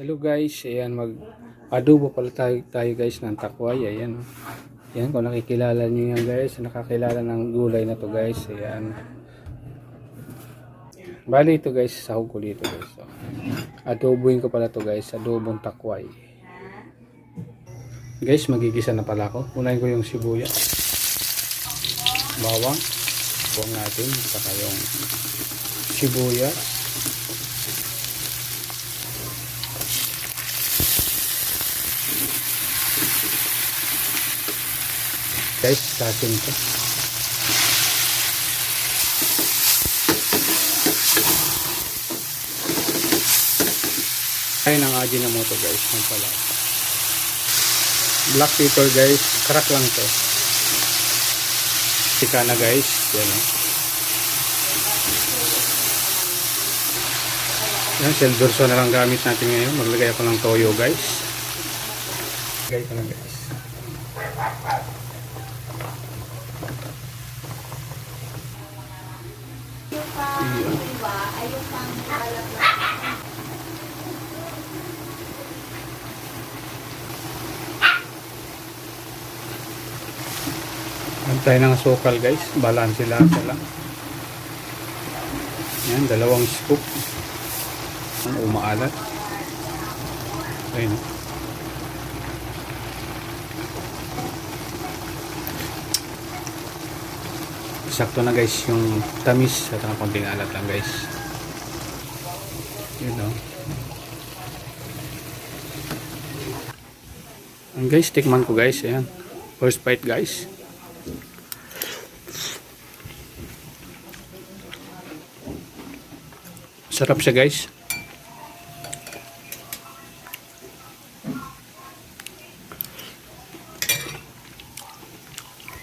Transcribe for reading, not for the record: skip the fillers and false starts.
Hello guys, ayan mag-adobo pala tayo guys ng takway. Ayan, ayan kung nakikilala nyo yan guys, nakakilala ng gulay na to guys. Ayan, bali ito guys, sahog ko dito guys. So, adoboin ko pala to guys, adobong takway. Guys, magigisa na pala ako. Unahin ko yung sibuyas, bawang, buwang natin, saka yung sibuyas. Guys, sasin ko. Ay, ng Ajinomoto guys, ng pala. Black pepper guys, crack lang to. Sika na guys, yan o. Yan, seldorso na lang gamit natin ngayon. Maglagay ako ng toyo guys. Maglagay ko na guys. Antay ng sukal guys, balanse lasa lang. Yan, 2 scoop. Ang umaalat. Ayun. Sakto na guys yung tamis at ang konting alat lang guys. Yun o. Ang guys, tikman ko guys. Ayan. First bite guys. Sarap siya guys.